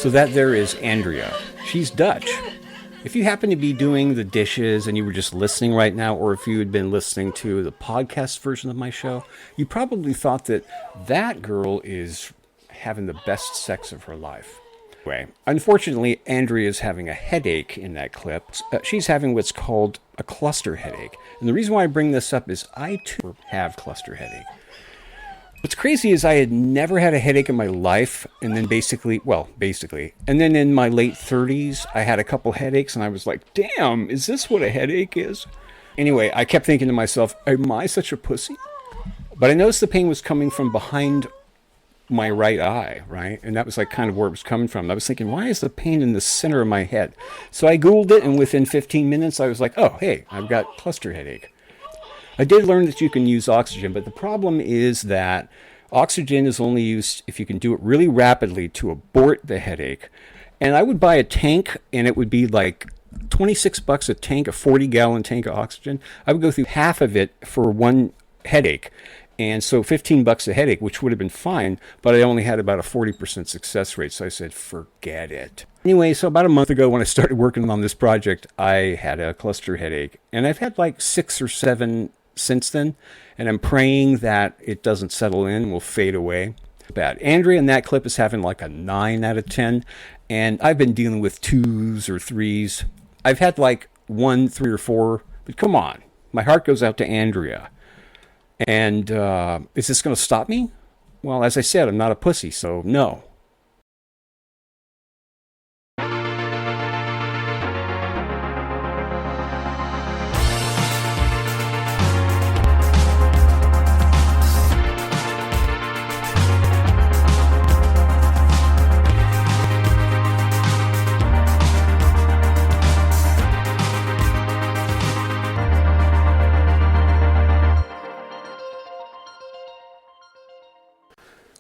So that there is Andrea. She's Dutch. If you happen to be doing the dishes and you were just listening right now, or if you had been listening to the podcast version of my show, you probably thought that that girl is having the best sex of her life. Anyway, unfortunately, Andrea is having a headache in that clip. She's having what's called a cluster headache. And the reason why I bring this up is I too have cluster headache. What's crazy is I had never had a headache in my life, and then basically, and then in my late 30s, I had a couple headaches, and I was like, damn, is this what a headache is? Anyway, I kept thinking to myself, am I such a pussy? But I noticed the pain was coming from behind my right eye, right? And that was like kind of where it was coming from. I was thinking, why is the pain in the center of my head? So I Googled it, and within 15 minutes, I was like, oh, hey, I've got cluster headache. I did learn that you can use oxygen, but the problem is that oxygen is only used if you can do it really rapidly to abort the headache. And I would buy a tank, and it would be like $26 a tank, a 40-gallon tank of oxygen. I would go through half of it for one headache. And so $15 a headache, which would have been fine, but I only had about a 40% success rate. So I said, forget it. Anyway, so about a month ago when I started working on this project, I had a cluster headache. And I've had like 6 or 7 since then, and I'm praying that it doesn't settle in, will fade away. Bad. Andrea in that clip is having like a 9 out of 10, and I've been dealing with 2s or 3s. I've had like 1, 3, or 4, but come on. My heart goes out to Andrea. And is this going to stop me? Well, as I said, I'm not a pussy, so no.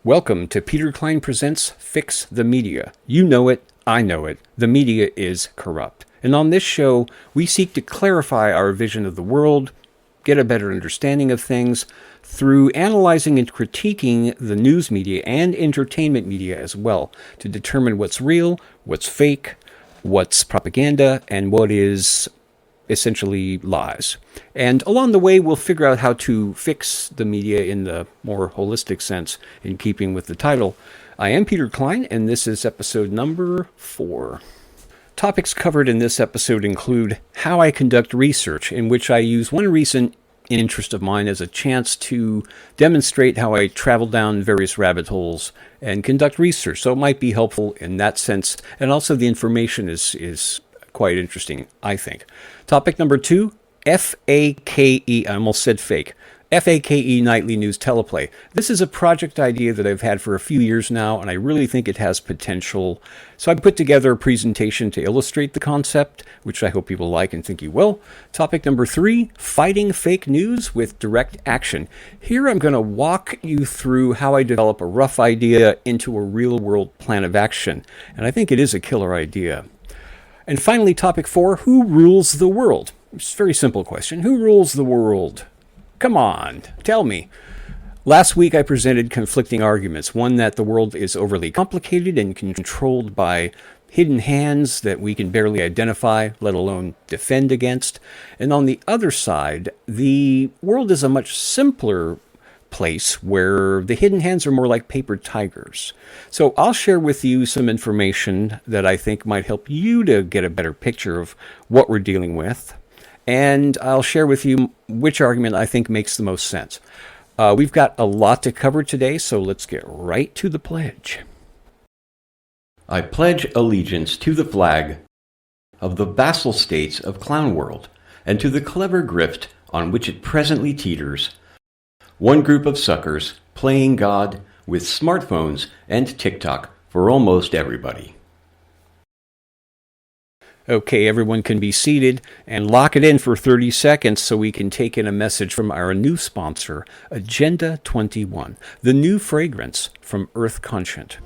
Welcome to Peter Klein Presents Fix the Media. You know it, I know it. The media is corrupt. And on this show, we seek to clarify our vision of the world, get a better understanding of things, through analyzing and critiquing the news media and entertainment media as well, to determine what's real, what's fake, what's propaganda, and what is essentially lies. And along the way, we'll figure out how to fix the media in the more holistic sense, in keeping with the title. I am Peter Klein, and this is episode number 4. Topics covered in this episode include how I conduct research, in which I use one recent interest of mine as a chance to demonstrate how I travel down various rabbit holes and conduct research. So it might be helpful in that sense, and also the information is quite interesting, I think. Topic number 2, F.A.K.E. I almost said fake. F.A.K.E. Nightly News Teleplay. This is a project idea that I've had for a few years now, and I really think it has potential. So I put together a presentation to illustrate the concept, which I hope you will like and think you will. Topic number 3, Fighting Fake News with Direct Action. Here I'm going to walk you through how I develop a rough idea into a real-world plan of action. And I think it is a killer idea. And finally, topic 4, who rules the world? It's a very simple question. Who rules the world? Come on, tell me. Last week I presented conflicting arguments. One, that the world is overly complicated and controlled by hidden hands that we can barely identify, let alone defend against. And on the other side, the world is a much simpler place where the hidden hands are more like paper tigers. So I'll share with you some information that I think might help you to get a better picture of what we're dealing with. And I'll share with you which argument I think makes the most sense. We've got a lot to cover today, so let's get right to the pledge. I pledge allegiance to the flag of the vassal states of Clown World, and to the clever grift on which it presently teeters. One group of suckers playing God with smartphones and TikTok for almost everybody. Okay, everyone can be seated and lock it in for 30 seconds so we can take in a message from our new sponsor, Agenda 21, the new fragrance from Earth Conscient.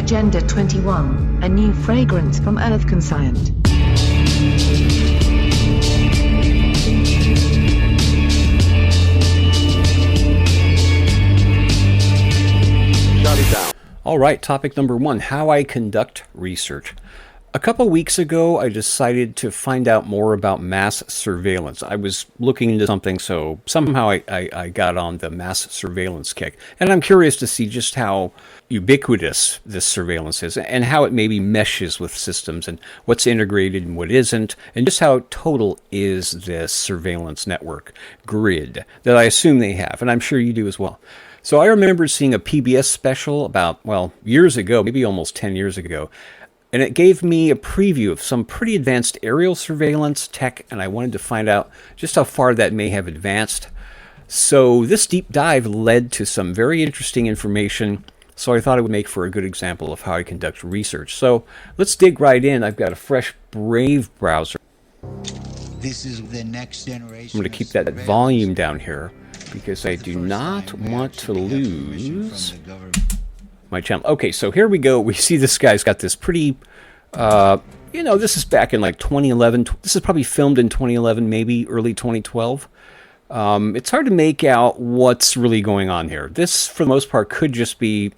Agenda 21, a new fragrance from Earth Conscient. All right, topic number 1, how I conduct research. A couple weeks ago, I decided to find out more about mass surveillance. I was looking into something, so somehow I got on the mass surveillance kick. And I'm curious to see just how ubiquitous this surveillance is and how it maybe meshes with systems and what's integrated and what isn't, and just how total is this surveillance network grid that I assume they have, and I'm sure you do as well. So I remember seeing a PBS special about, years ago, maybe almost 10 years ago, and it gave me a preview of some pretty advanced aerial surveillance tech, and I wanted to find out just how far that may have advanced. So this deep dive led to some very interesting information, so I thought it would make for a good example of how I conduct research. So let's dig right in. I've got a fresh Brave browser. This is the next generation. I'm going to keep that volume down here, because I do not want to lose my channel. Okay, so here we go. We see this guy's got this pretty, this is back in like 2011. This is probably filmed in 2011, maybe early 2012. It's hard to make out what's really going on here. This, for the most part, could just be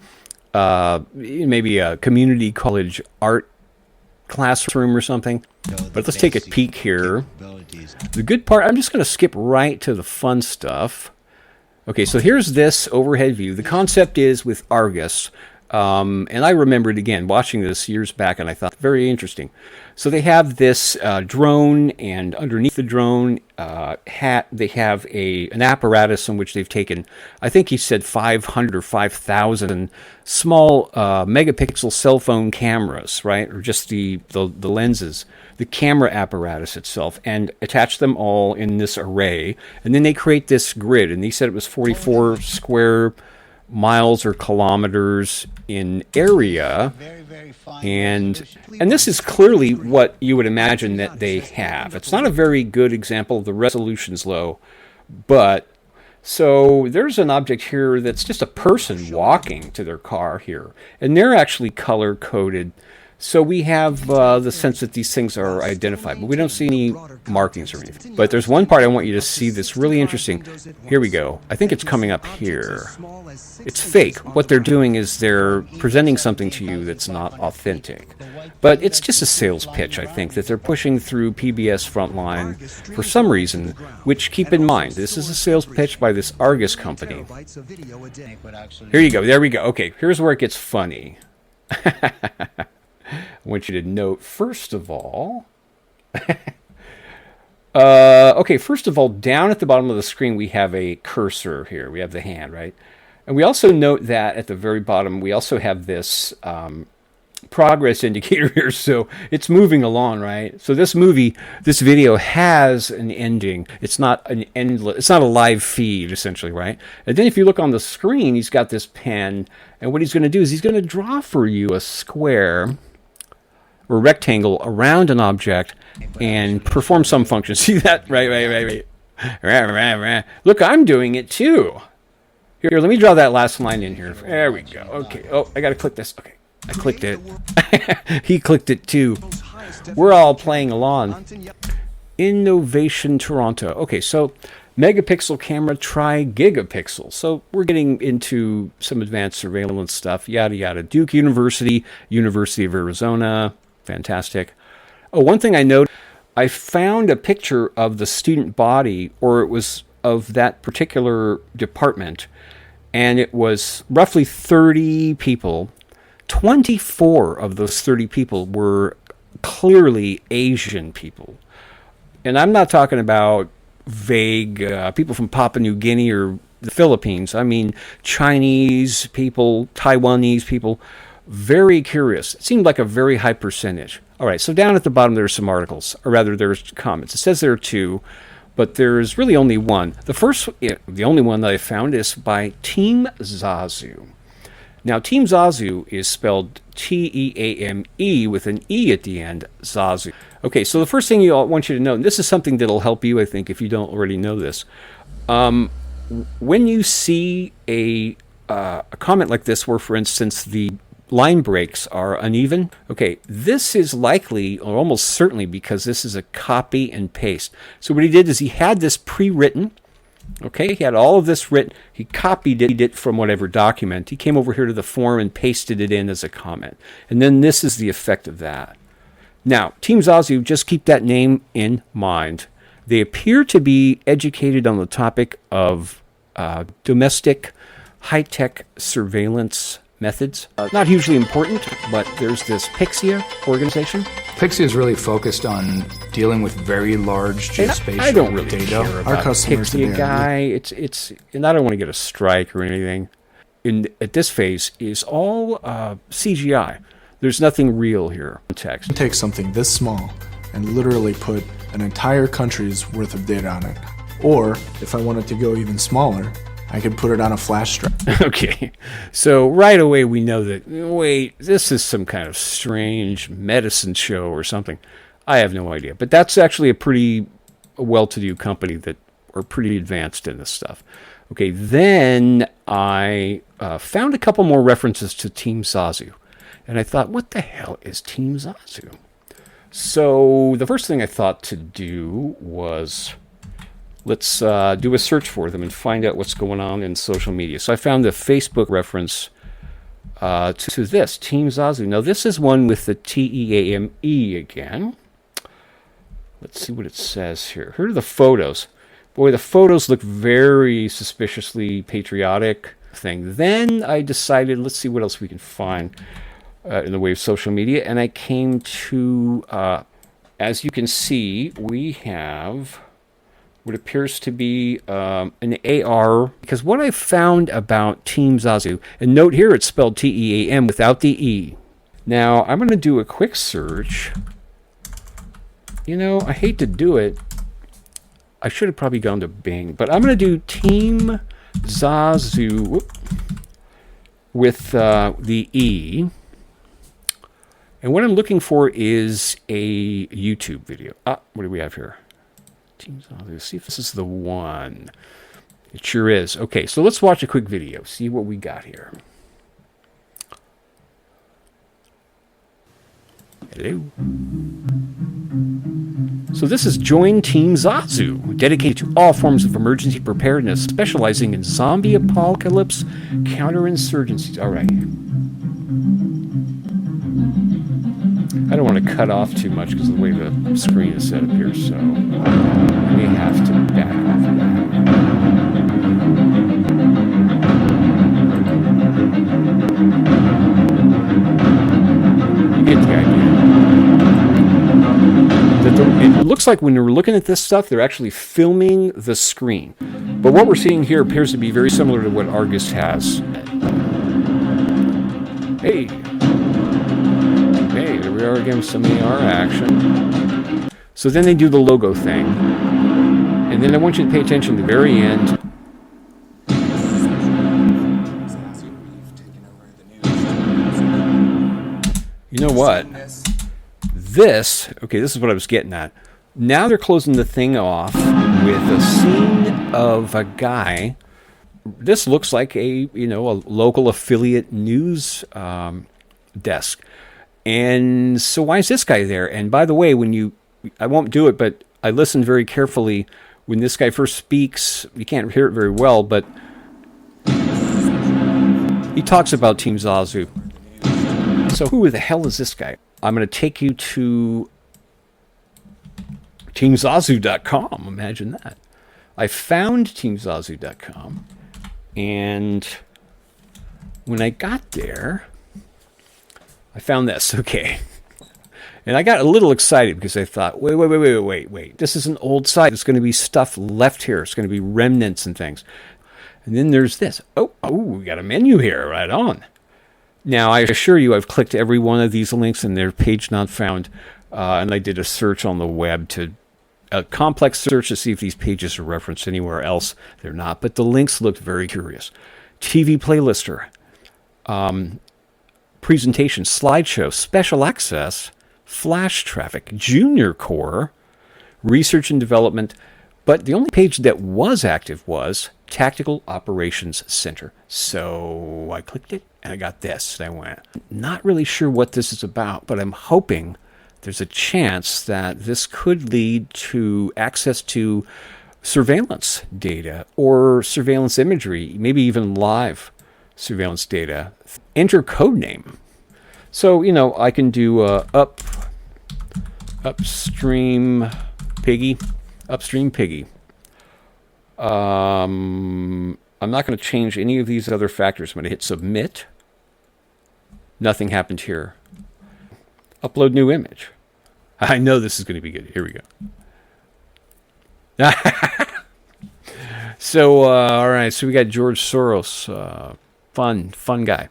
maybe a community college art classroom or something. But let's take a peek here. The good part, I'm just going to skip right to the fun stuff. Okay, so here's this overhead view. The concept is with Argus, and I remembered, again, watching this years back, and I thought, very interesting. So they have this drone, and underneath the drone they have an apparatus in which they've taken, I think he said 500 or 5,000 small megapixel cell phone cameras, right, or just the lenses, the camera apparatus itself, and attach them all in this array, and then they create this grid, and he said it was 44 square miles or kilometers in area, and this is clearly what you would imagine that they have. It's not a very good example. The resolution's low, but so there's an object here that's just a person walking to their car here, and they're actually color coded. So we have the sense that these things are identified, but we don't see any markings or anything. But there's one part I want you to see that's really interesting. Here we go. I think it's coming up here. It's fake. What they're doing is they're presenting something to you that's not authentic. But it's just a sales pitch, I think, that they're pushing through PBS Frontline for some reason, which, keep in mind, this is a sales pitch by this Argus company. Here you go. There we go. Okay, here's where it gets funny. I want you to note, first of all, first of all, down at the bottom of the screen, we have a cursor here. We have the hand, right? And we also note that at the very bottom, we also have this progress indicator here. So it's moving along, right? So this video has an ending. It's not it's not a live feed, essentially, right? And then if you look on the screen, he's got this pen, and what he's going to do is he's going to draw for you a square or rectangle around an object and perform some function. See that? Right. Look, I'm doing it too. Here, let me draw that last line in here. There we go. Okay. Oh, I got to click this. Okay. I clicked it. He clicked it too. We're all playing along. Innovation Toronto. Okay, so megapixel camera, try gigapixel. So we're getting into some advanced surveillance stuff, yada yada. Duke University, University of Arizona. Fantastic. Oh, one thing I noted, I found a picture of the student body, or it was of that particular department, and it was roughly 30 people. 24 of those 30 people were clearly Asian people. And I'm not talking about vague people from Papua New Guinea or the Philippines. I mean Chinese people, Taiwanese people. Very curious. It seemed like a very high percentage. All right, so down at the bottom there's some articles, or rather there's comments. It says there are two, but there's really only one. The only one that I found is by Team Zazu. Now, Team Zazu is spelled T-E-A-M-E with an E at the end, Zazu. Okay, so the first thing I want you to know, and this is something that'll help you, I think, if you don't already know this. When you see a comment like this where, for instance, the line breaks are uneven. Okay, this is likely, or almost certainly, because this is a copy and paste. So what he did is he had this pre-written. Okay, he had all of this written. He copied it from whatever document. He came over here to the forum and pasted it in as a comment. And then this is the effect of that. Now, Team Zazu, just keep that name in mind. They appear to be educated on the topic of domestic high-tech surveillance methods. Not hugely important, but there's this F.A.K.E organization. F.A.K.E is really focused on dealing with very large geospatial I don't really data. care about Our customers F.A.K.E today guy. It's, and I don't want to get a strike or anything. At this phase is all CGI. There's nothing real here. Text. Take something this small and literally put an entire country's worth of data on it. Or, if I wanted to go even smaller, I could put it on a flash drive. Okay, so right away we know that, wait, this is some kind of strange medicine show or something. I have no idea. But that's actually a pretty well-to-do company that are pretty advanced in this stuff. Okay, then I found a couple more references to Team Zazu. And I thought, what the hell is Team Zazu? So the first thing I thought to do was, let's do a search for them and find out what's going on in social media. So I found a Facebook reference to this, Team Zazu. Now this is one with the T-E-A-M-E again. Let's see what it says here. Here are the photos. Boy, the photos look very suspiciously patriotic thing. Then I decided, let's see what else we can find in the way of social media. And I came to, as you can see, we have what appears to be an AR. Because what I found about Team Zazu, and note here it's spelled T-E-A-M without the E. Now, I'm going to do a quick search. You know, I hate to do it. I should have probably gone to Bing. But I'm going to do Team Zazu with the E. And what I'm looking for is a YouTube video. What do we have here? Team Zazu. Let's see if this is the one. It sure is. Okay, so let's watch a quick video. See what we got here. Hello. So this is Join Team Zazu, dedicated to all forms of emergency preparedness, specializing in zombie apocalypse counterinsurgencies. All right. I don't want to cut off too much because of the way the screen is set up here, so I may have to back off of that. You get the idea. It looks like when we're looking at this stuff, they're actually filming the screen. But what we're seeing here appears to be very similar to what Argus has. Hey, there we are again with some AR action. So then they do the logo thing. And then I want you to pay attention to the very end. You know what? This is what I was getting at. Now they're closing the thing off with a scene of a guy. This looks like a local affiliate news desk. And so why is this guy there? And by the way, I won't do it, but I listened very carefully. When this guy first speaks, you can't hear it very well, but he talks about Team Zazu. So who the hell is this guy? I'm going to take you to teamzazu.com. Imagine that. I found teamzazu.com, and when I got there, I found this. Okay. And I got a little excited because I thought, wait. This is an old site. There's going to be stuff left here. It's going to be remnants and things. And then there's this. Oh, we got a menu here. Right on. Now, I assure you, I've clicked every one of these links and they're page not found. And I did a search on the web, a complex search to see if these pages are referenced anywhere else. They're not, but the links looked very curious. TV playlister, presentation, slideshow, special access, flash traffic, junior core, research and development. But the only page that was active was Tactical Operations Center. So I clicked it and I got this. And I went, not really sure what this is about, but I'm hoping there's a chance that this could lead to access to surveillance data or surveillance imagery, maybe even live surveillance data. Enter code name. So, I can do upstream piggy. I'm not going to change any of these other factors. I'm going to hit submit. Nothing happened here. Upload new image. I know this is going to be good. Here we go. So, all right. So we got George Soros. Fun guy.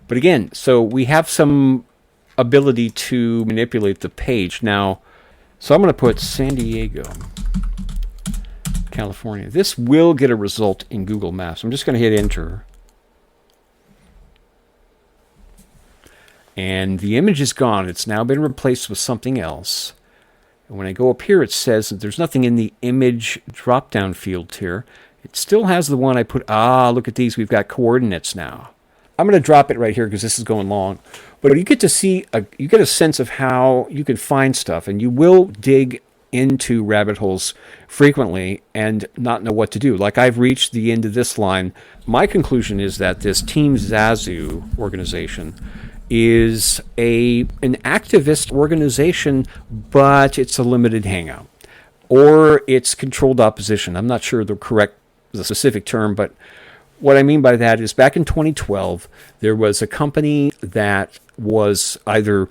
But again, so we have some ability to manipulate the page. Now, so I'm going to put San Diego, California. This will get a result in Google Maps. I'm just going to hit enter. And the image is gone. It's now been replaced with something else. And when I go up here, it says that there's nothing in the image drop-down field here. It still has the one I put. Look at these. We've got coordinates now. I'm going to drop it right here because this is going long. But you get to see, you get a sense of how you can find stuff. And you will dig into rabbit holes frequently and not know what to do. Like I've reached the end of this line. My conclusion is that this Team Zazu organization is an activist organization, but it's a limited hangout. Or it's controlled opposition. I'm not sure the specific term, but what I mean by that is back in 2012, there was a company that was either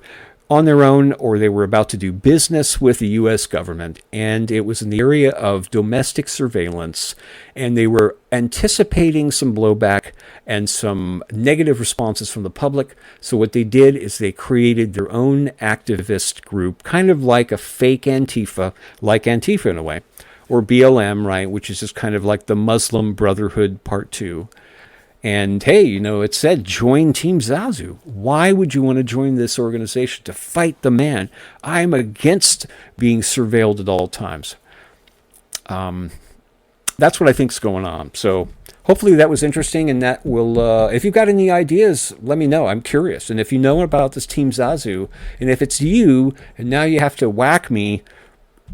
on their own or they were about to do business with the U.S. government, and it was in the area of domestic surveillance, and they were anticipating some blowback and some negative responses from the public. So what they did is they created their own activist group, kind of like a fake Antifa, like Antifa in a way, or BLM, right, which is just kind of like the Muslim Brotherhood Part 2. And hey, it said join Team Zazu. Why would you want to join this organization? To fight the man. I'm against being surveilled at all times. That's what I think is going on. So hopefully that was interesting, and that will, if you've got any ideas, let me know. I'm curious. And if you know about this Team Zazu, and if it's you, and now you have to whack me,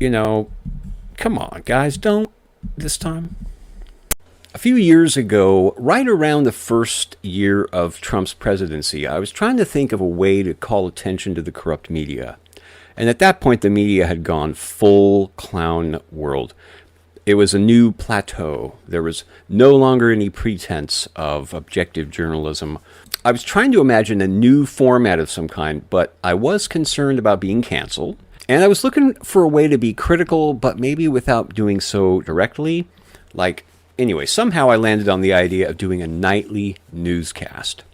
come on, guys, don't this time. A few years ago, right around the first year of Trump's presidency, I was trying to think of a way to call attention to the corrupt media. And at that point, the media had gone full clown world. It was a new plateau. There was no longer any pretense of objective journalism. I was trying to imagine a new format of some kind, but I was concerned about being canceled. And I was looking for a way to be critical, but maybe without doing so directly. Anyway, somehow I landed on the idea of doing a nightly newscast.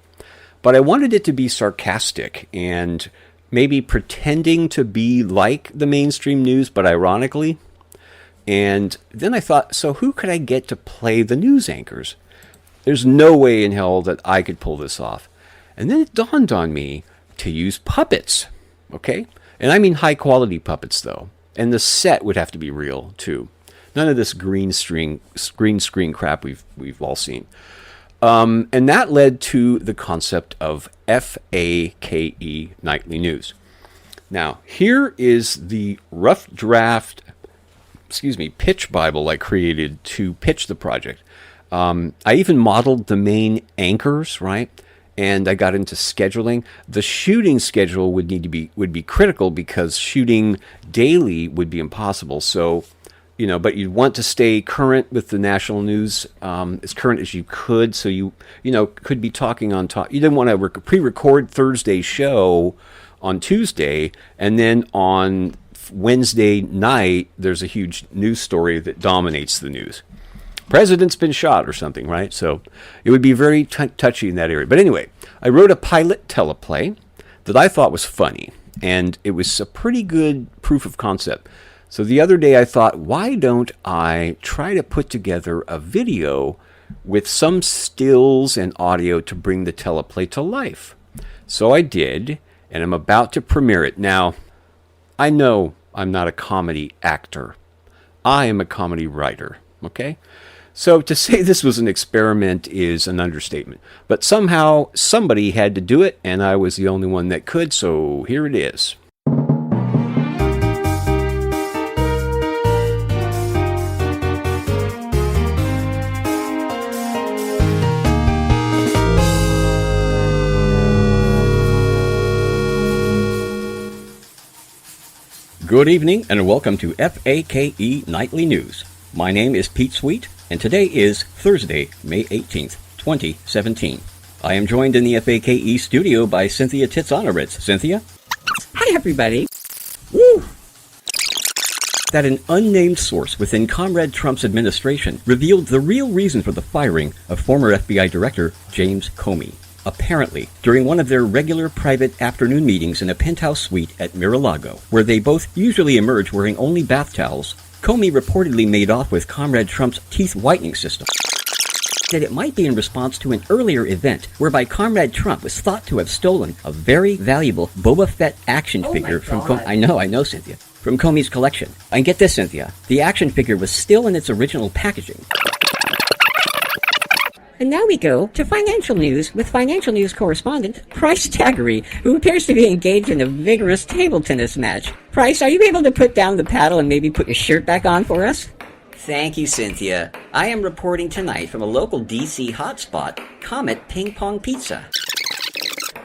But I wanted it to be sarcastic and maybe pretending to be like the mainstream news, but ironically. And then I thought, so who could I get to play the news anchors? There's no way in hell that I could pull this off. And then it dawned on me to use puppets, okay? And I mean high-quality puppets, though. And the set would have to be real, too. None of this green screen crap we've all seen. And that led to the concept of F.A.K.E. Nightly News. Now, here is the rough draft, pitch Bible I created to pitch the project. I even modeled the main anchors, right? And I got into scheduling. The shooting schedule would be critical because shooting daily would be impossible. So, but you'd want to stay current with the national news, as current as you could. So you could be talking on top. You didn't want to pre-record Thursday's show on Tuesday, and then on Wednesday night, there's a huge news story that dominates the news. President's been shot or something, right? So it would be very touchy in that area. But anyway, I wrote a pilot teleplay that I thought was funny, and it was a pretty good proof of concept. So the other day I thought, why don't I try to put together a video with some stills and audio to bring the teleplay to life? So I did, and I'm about to premiere it. Now, I know I'm not a comedy actor. I am a comedy writer, Okay? So to say this was an experiment is an understatement. But somehow somebody had to do it, and I was the only one that could, so here it is. Good evening and welcome to F.A.K.E. Nightly News. My name is Pete Sweet, and today is Thursday, May 18th, 2017. I am joined in the F.A.K.E. studio by Cynthia Titsonoritz. Cynthia? Hi, everybody. Woo! That an unnamed source within Comrade Trump's administration revealed the real reason for the firing of former FBI Director James Comey. Apparently, during one of their regular private afternoon meetings in a penthouse suite at Mar-a-Lago, where they both usually emerge wearing only bath towels, Comey reportedly made off with Comrade Trump's teeth whitening system. That it might be in response to an earlier event whereby Comrade Trump was thought to have stolen a very valuable Boba Fett action figure from I know, Cynthia. From Comey's collection. And get this, Cynthia. The action figure was still in its original packaging. And now we go to financial news with financial news correspondent Price Taggery, who appears to be engaged in a vigorous table tennis match. Price, are you able to put down the paddle and maybe put your shirt back on for us? Thank you, Cynthia. I am reporting tonight from a local DC hotspot, Comet Ping Pong Pizza.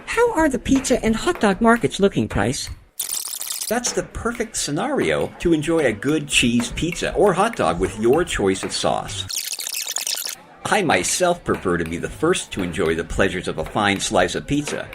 How are the pizza and hot dog markets looking, Price? That's the perfect scenario to enjoy a good cheese pizza or hot dog with your choice of sauce. I myself prefer to be the first to enjoy the pleasures of a fine slice of pizza.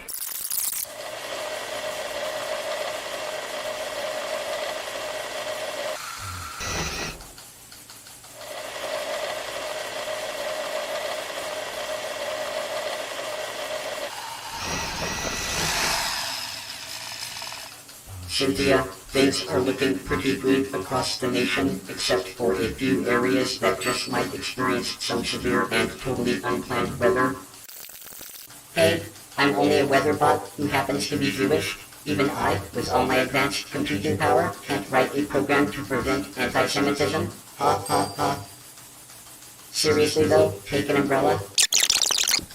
Cynthia, things are looking pretty good across the nation, except for a few areas that just might experience some severe and totally unplanned weather. Hey, I'm only a weather bot who happens to be Jewish. Even I, with all my advanced computing power, can't write a program to prevent anti-Semitism. Ha ha ha. Seriously though, take an umbrella.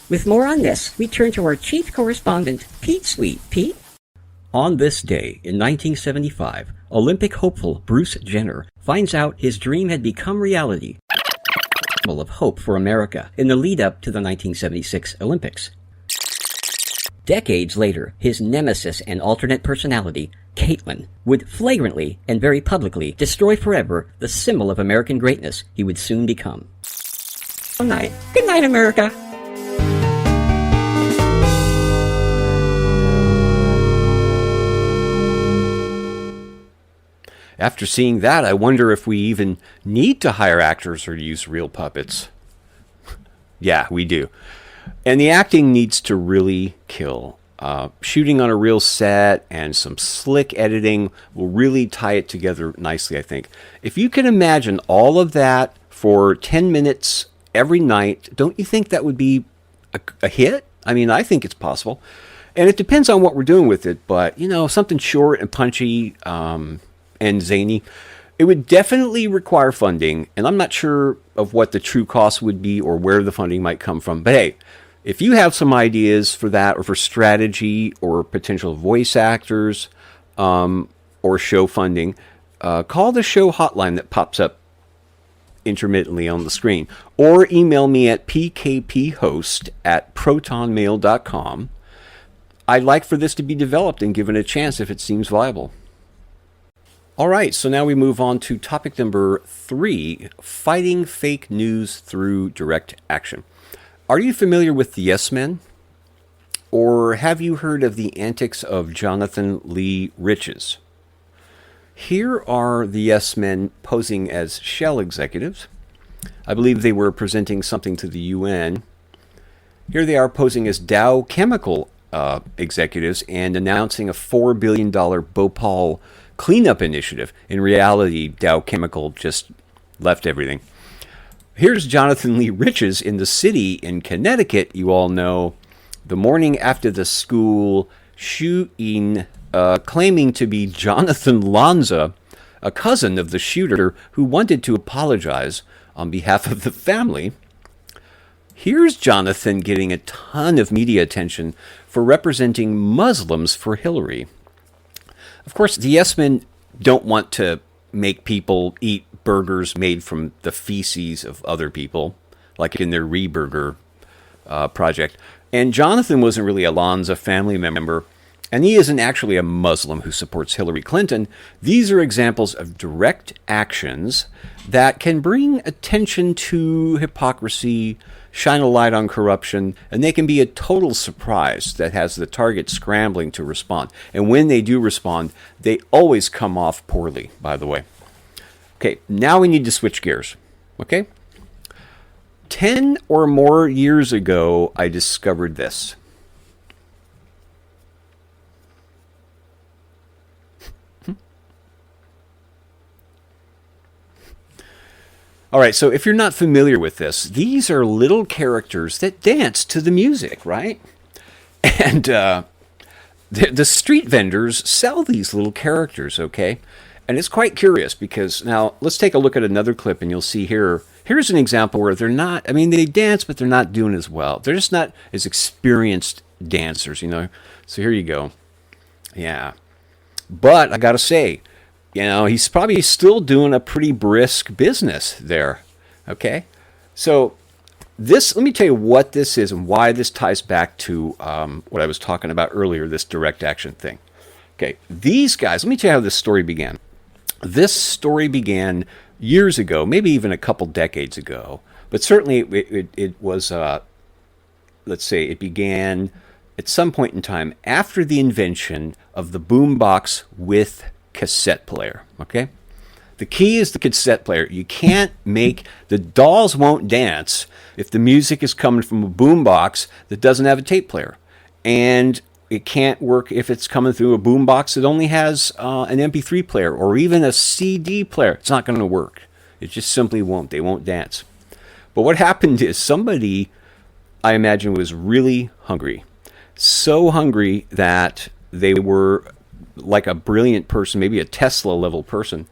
With more on this, we turn to our chief correspondent, Pete Sweet. Pete? On this day, in 1975, Olympic hopeful Bruce Jenner finds out his dream had become reality. Of hope for America in the lead-up to the 1976 Olympics. Decades later, his nemesis and alternate personality, Caitlyn, would flagrantly and very publicly destroy forever the symbol of American greatness he would soon become. Good night. Good night, America. After seeing that, I wonder if we even need to hire actors or use real puppets. Yeah, we do. And the acting needs to really kill. Shooting on a real set and some slick editing will really tie it together nicely, I think. If you can imagine all of that for 10 minutes every night, don't you think that would be a hit? I mean, I think it's possible. And it depends on what we're doing with it, but, something short and punchy, and zany. It would definitely require funding, and I'm not sure of what the true cost would be or where the funding might come from. But hey, if you have some ideas for that or for strategy or potential voice actors or show funding, call the show hotline that pops up intermittently on the screen, or email me at pkphost@protonmail.com. I'd like for this to be developed and given a chance if it seems viable. All right, so now we move on to topic number 3, fighting fake news through direct action. Are you familiar with the Yes Men? Or have you heard of the antics of Jonathan Lee Riches? Here are the Yes Men posing as Shell executives. I believe they were presenting something to the UN. Here they are posing as Dow Chemical executives and announcing a $4 billion Bhopal cleanup initiative. In reality, Dow Chemical just left everything. Here's Jonathan Lee Riches in the city in Connecticut, you all know, the morning after the school shooting, claiming to be Jonathan Lanza, a cousin of the shooter who wanted to apologize on behalf of the family. Here's Jonathan getting a ton of media attention for representing Muslims for Hillary. Of course, the yes men don't want to make people eat burgers made from the feces of other people, like in their Reburger project. And Jonathan wasn't really a Lanza family member, and he isn't actually a Muslim who supports Hillary Clinton. These are examples of direct actions that can bring attention to hypocrisy, shine a light on corruption, and they can be a total surprise that has the target scrambling to respond. And when they do respond, they always come off poorly, by the way. Okay, now we need to switch gears. Okay? 10 or more years ago, I discovered this. All right, so if you're not familiar with this, these are little characters that dance to the music, right? And the street vendors sell these little characters, okay? And it's quite curious because now let's take a look at another clip and you'll see here. Here's an example where they're not, I mean, they dance, but they're not doing as well. They're just not as experienced dancers, you know? So here you go. Yeah. But I got to say, you know, he's probably still doing a pretty brisk business there. Okay? So this, let me tell you what this is and why this ties back to what I was talking about earlier, this direct action thing. Okay, these guys, let me tell you how this story began. This story began years ago, maybe even a couple decades ago, but certainly it was, let's say, it began at some point in time after the invention of the boombox with cassette player, okay? The key is the cassette player. You can't make, the dolls won't dance if the music is coming from a boombox that doesn't have a tape player. And it can't work if it's coming through a boombox that only has an MP3 player or even a CD player. It's not going to work. It just simply won't. They won't dance. But what happened is somebody, I imagine, was really hungry. So hungry that they were like a brilliant person, maybe a Tesla level person.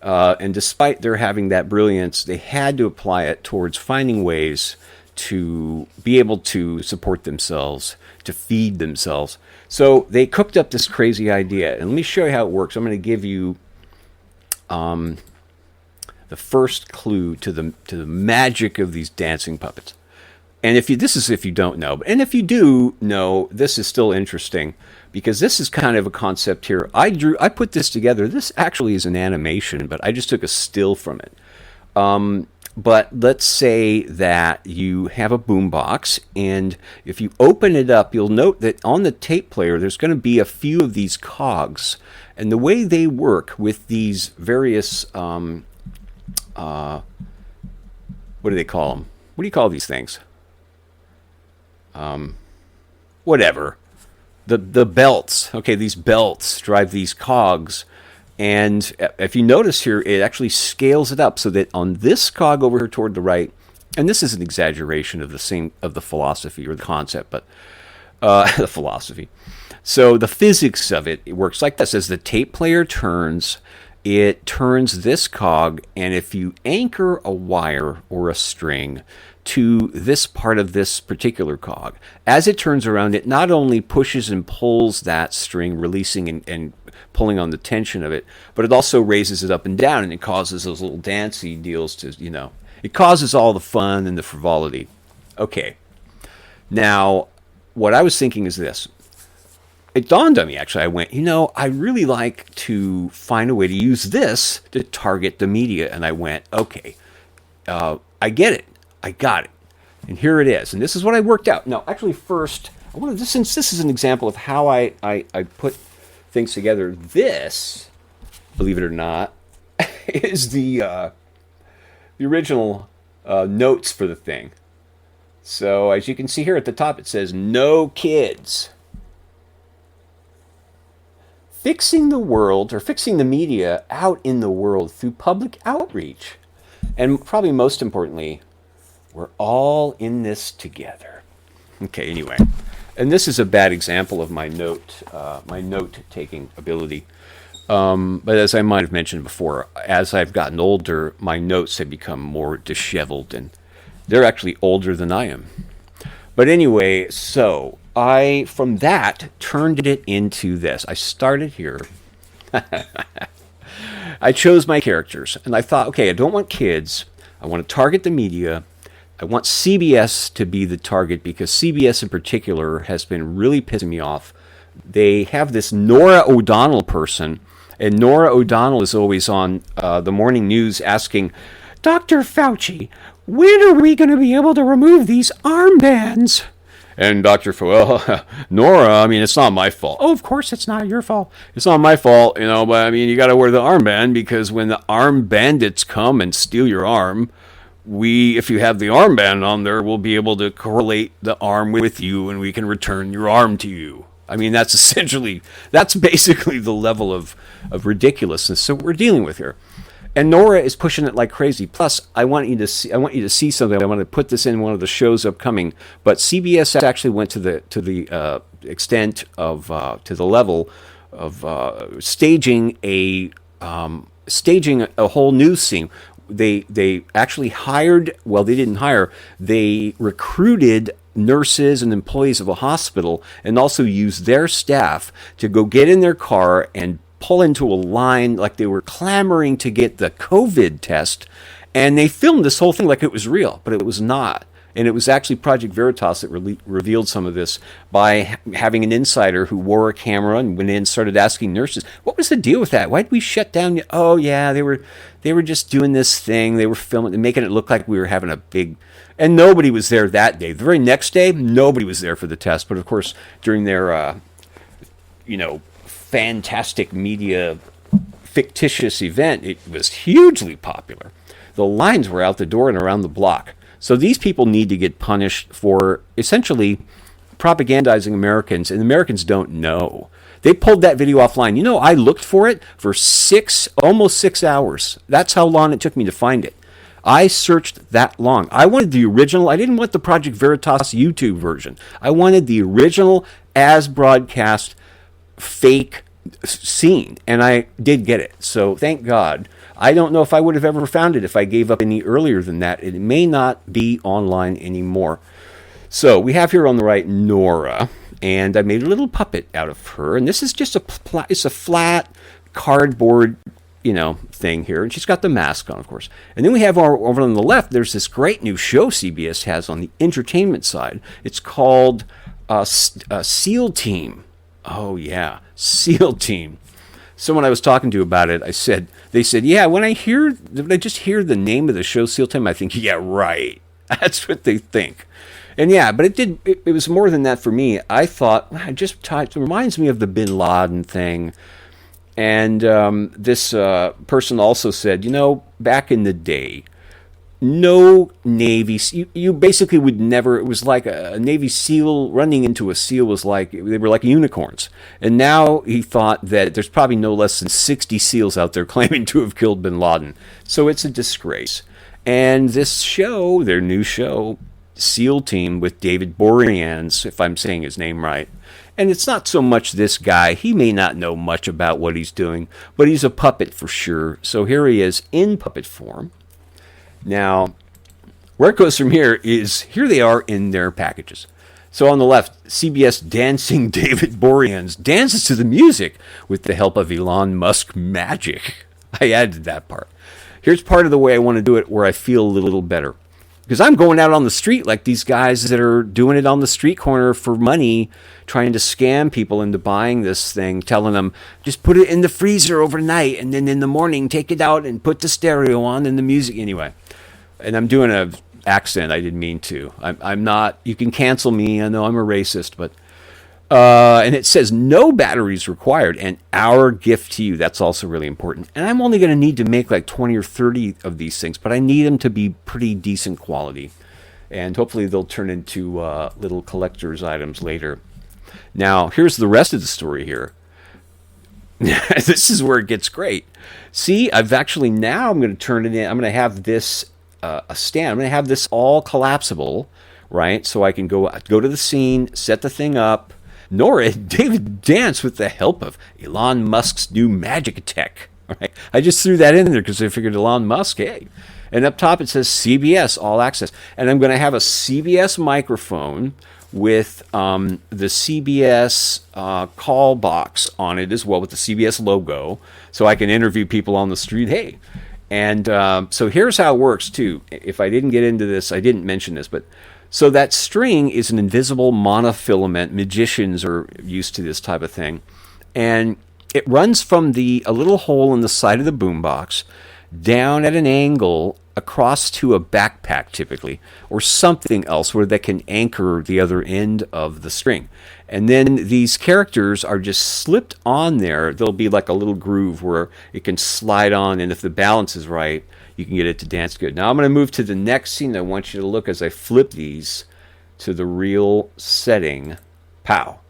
And despite their having that brilliance, they had to apply it towards finding ways to be able to support themselves, to feed themselves. So they cooked up this crazy idea. And let me show you how it works. I'm going to give you the first clue to the magic of these dancing puppets. And if you, this is if you don't know, and if you do know, this is still interesting because this is kind of a concept here. I put this together. This actually is an animation, but I just took a still from it. But let's say that you have a boombox, and if you open it up, you'll note that on the tape player, there's going to be a few of these cogs. And the way they work with these various, what do they call them? What do you call these things? Whatever. The belts. Okay, these belts drive these cogs. And if you notice here, it actually scales it up so that on this cog over here toward the right, and this is an exaggeration of the philosophy or the concept, but the philosophy. So the physics of it works like this. As the tape player turns, it turns this cog, and if you anchor a wire or a string to this part of this particular cog, as it turns around, it not only pushes and pulls that string, releasing and pulling on the tension of it, but it also raises it up and down, and it causes those little dancey deals to, you know, it causes all the fun and the frivolity. Okay. Now, what I was thinking is this. It dawned on me, actually. I went, you know, I really like to find a way to use this to target the media. And I went, okay, I get it. I got it. And here it is. And this is what I worked out. Now, actually, first, I wanted to, since this is an example of how I put things together, this, believe it or not, is the original notes for the thing. So, as you can see here at the top, it says, no kids. Fixing the world, or fixing the media out in the world through public outreach. And probably most importantly, we're all in this together. Okay, anyway. And this is a bad example of my note-taking ability. But as I might have mentioned before, as I've gotten older, my notes have become more disheveled, and they're actually older than I am. But anyway, so I, from that, turned it into this. I started here. I chose my characters, and I thought, okay, I don't want kids. I want to target the media. I want CBS to be the target because CBS in particular has been really pissing me off. They have this Nora O'Donnell person, and Nora O'Donnell is always on the morning news asking, Dr. Fauci, when are we going to be able to remove these armbands? And Dr. Well, Nora, I mean, it's not my fault. Oh, of course it's not your fault. It's not my fault, but I mean, you got to wear the armband because when the arm bandits come and steal your arm, if you have the armband on there, we'll be able to correlate the arm with you and we can return your arm to you. I mean, that's basically the level of ridiculousness that we're dealing with here. And Nora is pushing it like crazy. Plus, I want you to see something. I want to put this in one of the shows upcoming. But CBS actually went to the extent of to the level of staging a whole news scene. They actually hired. Well, they didn't hire. They recruited nurses and employees of a hospital, and also used their staff to go get in their car and pull into a line like they were clamoring to get the COVID test, and they filmed this whole thing like it was real, but it was not. And it was actually Project Veritas that revealed some of this by having an insider who wore a camera and went in and started asking nurses, what was the deal with that? Why did we shut down? Oh, yeah, they were just doing this thing. They were filming and making it look like we were having a big... And nobody was there that day. The very next day, nobody was there for the test. But, of course, during their, fantastic media fictitious event, it was hugely popular. The lines were out the door and around the block. So these people need to get punished for essentially propagandizing Americans, and Americans don't know. They pulled that video offline. I looked for it for almost 6 hours. That's how long it took me to find it. I searched that long. I wanted the original. I didn't want the Project Veritas YouTube version. I wanted the original as broadcast fake scene, and I did get it. So thank God. I don't know if I would have ever found it if I gave up any earlier than that. It may not be online anymore. So we have here on the right Nora, and I made a little puppet out of her, and this is just it's a flat cardboard thing here, and she's got the mask on, of course. And then we have over on the left, there's this great new show CBS has on the entertainment side. It's called SEAL Team. Oh yeah, SEAL Team. Someone I was talking to about it, they said, yeah, when I just hear the name of the show SEAL Team, I think, yeah, right. That's what they think. And yeah, but it was more than that for me. I thought, it reminds me of the Bin Laden thing. And this person also said, back in the day, no Navy, you basically would never, it was like a Navy SEAL running into a SEAL was like, they were like unicorns. And now he thought that there's probably no less than 60 SEALs out there claiming to have killed Bin Laden. So it's a disgrace. And this show, their new show, SEAL Team with David Boreanaz, if I'm saying his name right. And it's not so much this guy. He may not know much about what he's doing, but he's a puppet for sure. So here he is in puppet form. Now, where it goes from here they are in their packages. So on the left, CBS dancing David Boreanaz dances to the music with the help of Elon Musk magic. I added that part. Here's part of the way I want to do it where I feel a little better. Because I'm going out on the street like these guys that are doing it on the street corner for money, trying to scam people into buying this thing, telling them, just put it in the freezer overnight, and then in the morning take it out and put the stereo on and the music. Anyway, and I'm doing an accent. I didn't mean to. I'm not. You can cancel me. I know I'm a racist, but... and it says no batteries required, and our gift to you. That's also really important. And I'm only going to need to make like 20 or 30 of these things, but I need them to be pretty decent quality. And hopefully they'll turn into little collector's items later. Now, here's the rest of the story here. This is where it gets great. See, I'm going to turn it in. I'm going to have this a stand. I'm going to have this all collapsible, right? So I can go to the scene, set the thing up, Nora and David dance with the help of Elon Musk's new magic tech. All right. I just threw that in there because I figured Elon Musk, hey. And up top it says CBS All Access. And I'm going to have a CBS microphone with the CBS call box on it as well, with the CBS logo, so I can interview people on the street. Hey. And so here's how it works, too. If I didn't get into this, I didn't mention this, but so that string is an invisible monofilament. Magicians are used to this type of thing. And it runs from a little hole in the side of the boombox down at an angle across to a backpack, typically, or something else where they can anchor the other end of the string. And then these characters are just slipped on there. There'll be like a little groove where it can slide on, and if the balance is right, you can get it to dance good. Now I'm going to move to the next scene. I want you to look as I flip these to the real setting. Pow.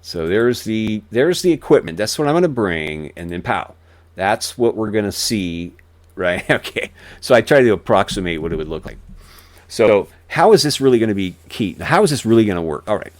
So there's the equipment. That's what I'm going to bring, and then pow. That's what we're going to see, right? Okay. So I try to approximate what it would look like. So how is this really going to be key? How is this really going to work? All right.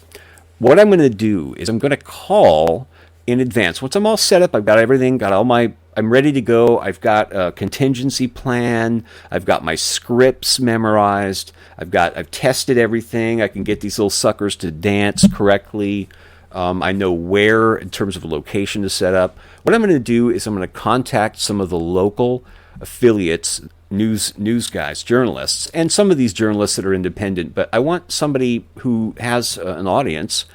What I'm going to do is I'm going to call in advance. Once I'm all set up, I've got everything, I'm ready to go. I've got a contingency plan. I've got my scripts memorized. I've tested everything. I can get these little suckers to dance correctly. I know where, in terms of a location, to set up. What I'm going to do is I'm going to contact some of the local affiliates, news guys, journalists, and some of these journalists that are independent. But I want somebody who has an audience.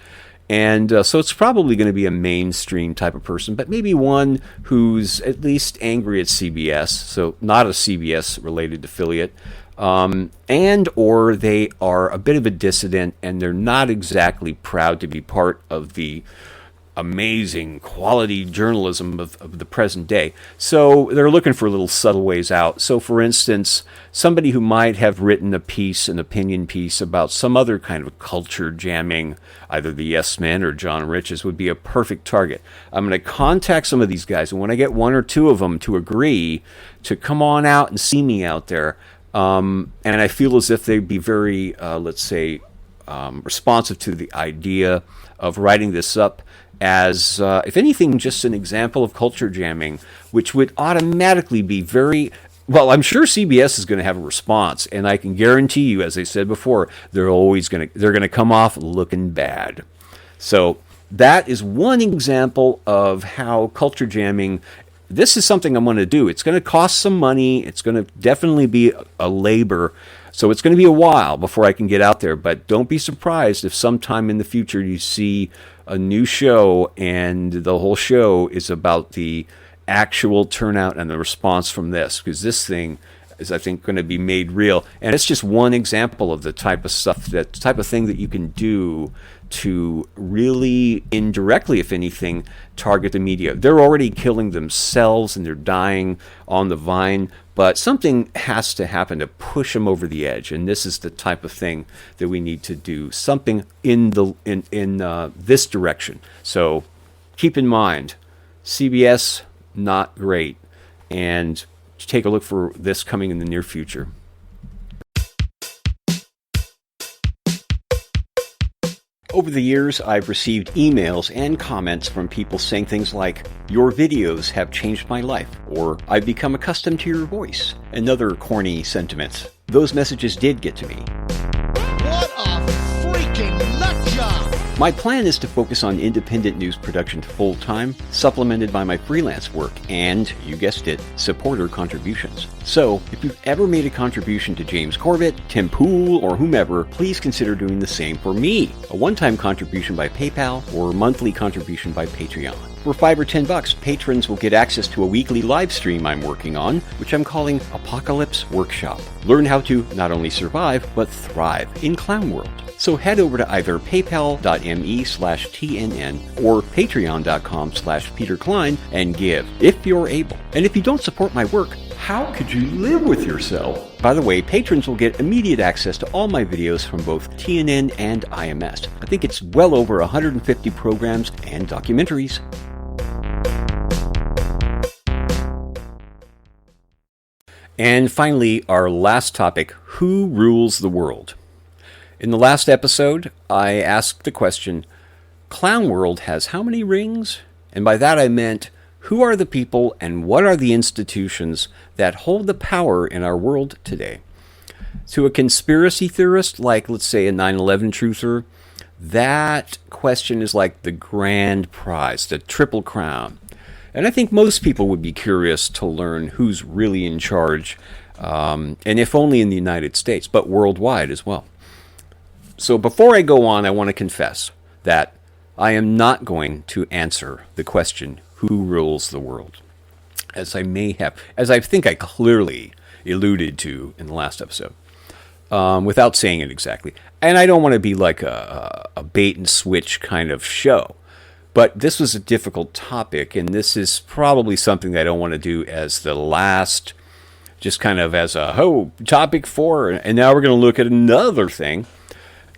And so it's probably going to be a mainstream type of person, but maybe one who's at least angry at CBS, so not a CBS-related affiliate, and or they are a bit of a dissident and they're not exactly proud to be part of the amazing quality journalism of the present day. So they're looking for little subtle ways out. So for instance, somebody who might have written an opinion piece about some other kind of culture jamming, either the Yes Men or John Rich's, would be a perfect target. I'm going to contact some of these guys, and when I get one or two of them to agree to come on out and see me out there, and I feel as if they'd be very, responsive to the idea of writing this up as, if anything, just an example of culture jamming, which would automatically be well, I'm sure CBS is going to have a response, and I can guarantee you, as I said before, they're going to come off looking bad. So that is one example of how culture jamming. This is something I'm going to do. It's going to cost some money. It's going to definitely be a labor. So it's going to be a while before I can get out there. But don't be surprised if sometime in the future you see a new show and the whole show is about the actual turnout and the response from this. Because this thing is, I think, going to be made real. And it's just one example of the type of thing that you can do to really indirectly, if anything, target the media. They're already killing themselves and they're dying on the vine, but something has to happen to push them over the edge. And this is the type of thing that we need to do, something in this direction. So keep in mind, CBS, not great. And take a look for this coming in the near future. Over the years, I've received emails and comments from people saying things like, "Your videos have changed my life," or "I've become accustomed to your voice," and other corny sentiments. Those messages did get to me. What a freaking nut job! My plan is to focus on independent news production full-time, supplemented by my freelance work and, you guessed it, supporter contributions. So, if you've ever made a contribution to James Corbett, Tim Pool, or whomever, please consider doing the same for me. A one-time contribution by PayPal or a monthly contribution by Patreon. For $5 or $10, patrons will get access to a weekly live stream I'm working on, which I'm calling Apocalypse Workshop. Learn how to not only survive, but thrive in Clown World. So head over to either paypal.me/TNN or patreon.com/Peter Klein and give, if you're able. And if you don't support my work, how could you live with yourself? By the way, patrons will get immediate access to all my videos from both TNN and IMS. I think it's well over 150 programs and documentaries. And finally, our last topic, who rules the world? In the last episode, I asked the question, Clown World has how many rings? And by that I meant, who are the people and what are the institutions that hold the power in our world today? To a conspiracy theorist, like let's say a 9/11 truther, that question is like the grand prize, the triple crown. And I think most people would be curious to learn who's really in charge, and if only in the United States, but worldwide as well. So before I go on, I want to confess that I am not going to answer the question, who rules the world? As I think I clearly alluded to in the last episode, without saying it exactly. And I don't want to be like a bait and switch kind of show. But this was a difficult topic, and this is probably something that I don't want to do as the last, just kind of as topic 4, and now we're going to look at another thing.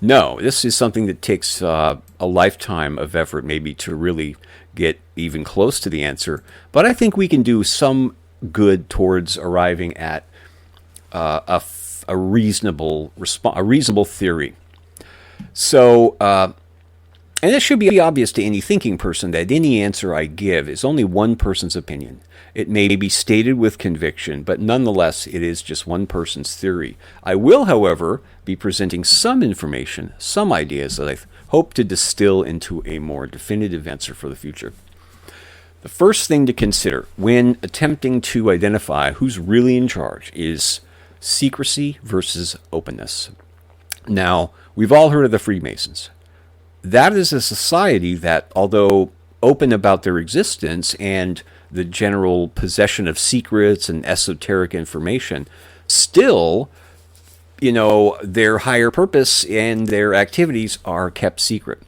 No, this is something that takes a lifetime of effort maybe to really get even close to the answer. But I think we can do some good towards arriving at a reasonable theory. So, and it should be obvious to any thinking person that any answer I give is only one person's opinion. It may be stated with conviction, but nonetheless, it is just one person's theory. I will, however, be presenting some information, some ideas that I hope to distill into a more definitive answer for the future. The first thing to consider when attempting to identify who's really in charge is secrecy versus openness. Now, we've all heard of the Freemasons. That is a society that, although open about their existence and the general possession of secrets and esoteric information, still, their higher purpose and their activities are kept secret.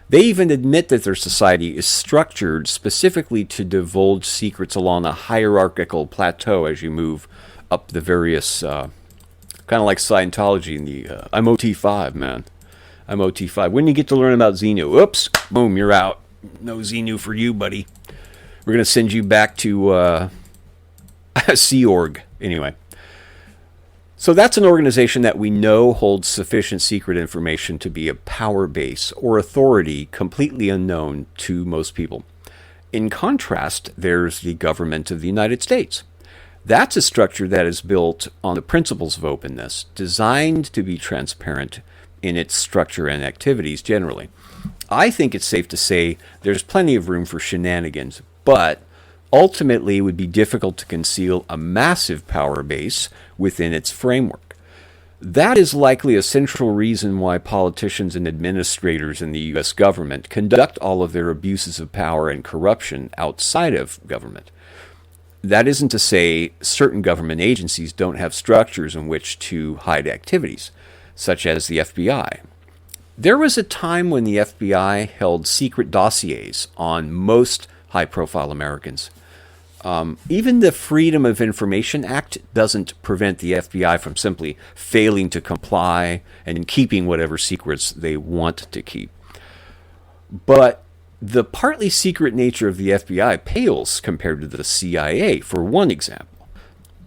They even admit that their society is structured specifically to divulge secrets along a hierarchical plateau as you move up the various, kind of like Scientology in the, I'm OT5, man. I'm OT5. When you get to learn about Xenu, oops, boom, you're out. No Xenu for you, buddy. We're going to send you back to Sea Org. Anyway. So that's an organization that we know holds sufficient secret information to be a power base or authority completely unknown to most people. In contrast, there's the government of the United States. That's a structure that is built on the principles of openness, designed to be transparent in its structure and activities generally. I think it's safe to say there's plenty of room for shenanigans, but ultimately it would be difficult to conceal a massive power base within its framework. That is likely a central reason why politicians and administrators in the U.S. government conduct all of their abuses of power and corruption outside of government. That isn't to say certain government agencies don't have structures in which to hide activities, such as the FBI. There was a time when the FBI held secret dossiers on most high-profile Americans. Even the Freedom of Information Act doesn't prevent the FBI from simply failing to comply and keeping whatever secrets they want to keep. But the partly secret nature of the FBI pales compared to the CIA, for one example.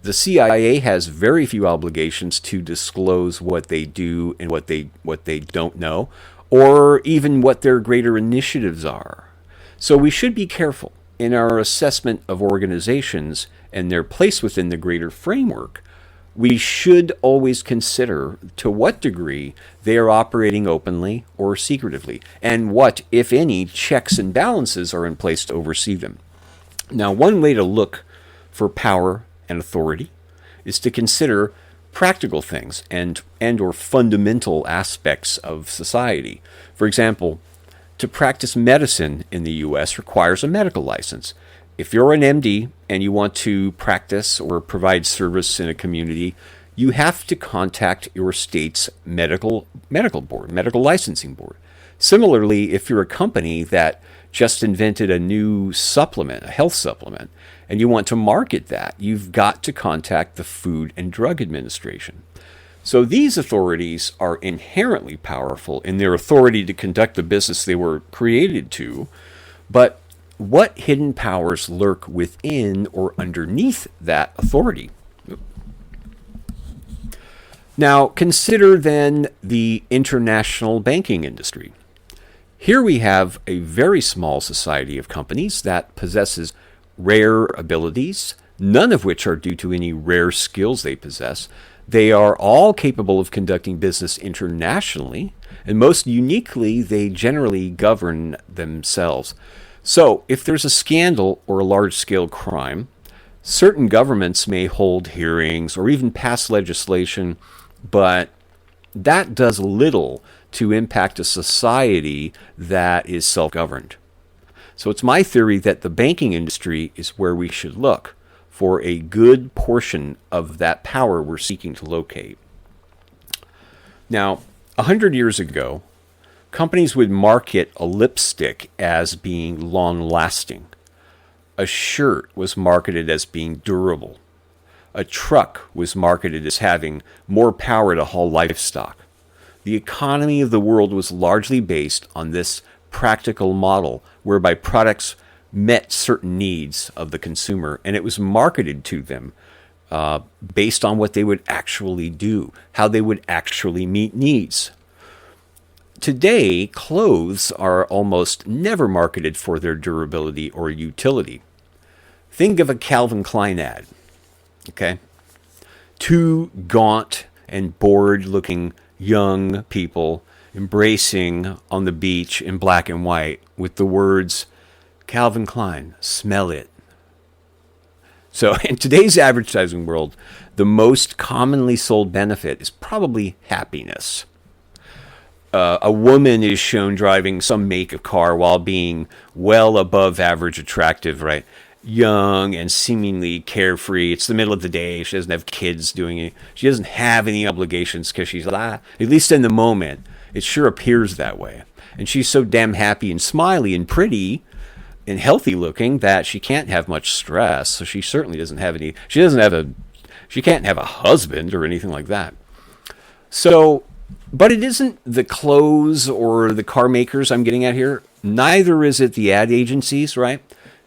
The CIA has very few obligations to disclose what they do and what they don't know, or even what their greater initiatives are. So we should be careful in our assessment of organizations and their place within the greater framework. We should always consider to what degree they are operating openly or secretively, and what, if any, checks and balances are in place to oversee them. Now, one way to look for power and authority is to consider practical things and or fundamental aspects of society. For example, to practice medicine in the U.S. requires a medical license. If you're an MD and you want to practice or provide service in a community, you have to contact your state's medical board, medical licensing board. Similarly, if you're a company that just invented a new supplement, a health supplement, and you want to market that, you've got to contact the Food and Drug Administration. So these authorities are inherently powerful in their authority to conduct the business they were created to, but what hidden powers lurk within or underneath that authority? Now, consider then the international banking industry. Here we have a very small society of companies that possesses rare abilities, none of which are due to any rare skills they possess. They are all capable of conducting business internationally, and most uniquely, they generally govern themselves. So, if there's a scandal or a large-scale crime, certain governments may hold hearings or even pass legislation, but that does little to impact a society that is self-governed. So it's my theory that the banking industry is where we should look for a good portion of that power we're seeking to locate. Now, 100 years ago, companies would market a lipstick as being long-lasting. A shirt was marketed as being durable. A truck was marketed as having more power to haul livestock. The economy of the world was largely based on this practical model whereby products met certain needs of the consumer, and it was marketed to them based on what they would actually do, how they would actually meet needs. Today, clothes are almost never marketed for their durability or utility. Think of a Calvin Klein ad, okay? Two gaunt and bored-looking young people embracing on the beach in black and white with the words, Calvin Klein, smell it. So in today's advertising world, the most commonly sold benefit is probably happiness. A woman is shown driving some make of car while being well above average attractive, right? Young and seemingly carefree. It's the middle of the day. She doesn't have kids doing it. She doesn't have any obligations because she's at least in the moment, it sure appears that way. And she's so damn happy and smiley and pretty and healthy looking that she can't have much stress. So she certainly doesn't have any. She can't have a husband or anything like that. So, but it isn't the clothes or the car makers I'm getting at here. Neither is it the ad agencies, right?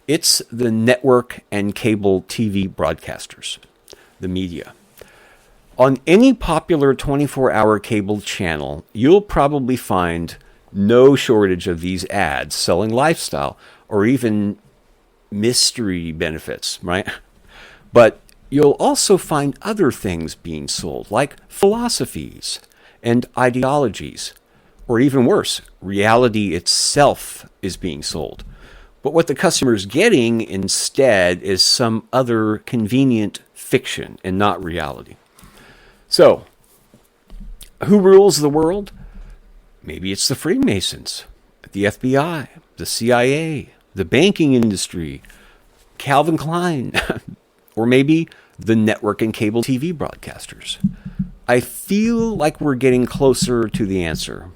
It's the network and cable TV broadcasters, the media. On any popular 24-hour cable channel, you'll probably find no shortage of these ads selling lifestyle or even mystery benefits, right? But you'll also find other things being sold, like philosophies and ideologies, or even worse, reality itself is being sold. But what the customer's getting instead is some other convenient fiction and not reality. So, who rules the world? Maybe it's the Freemasons, the FBI, the CIA, the banking industry, Calvin Klein, or maybe the network and cable TV broadcasters. I feel like we're getting closer to the answer.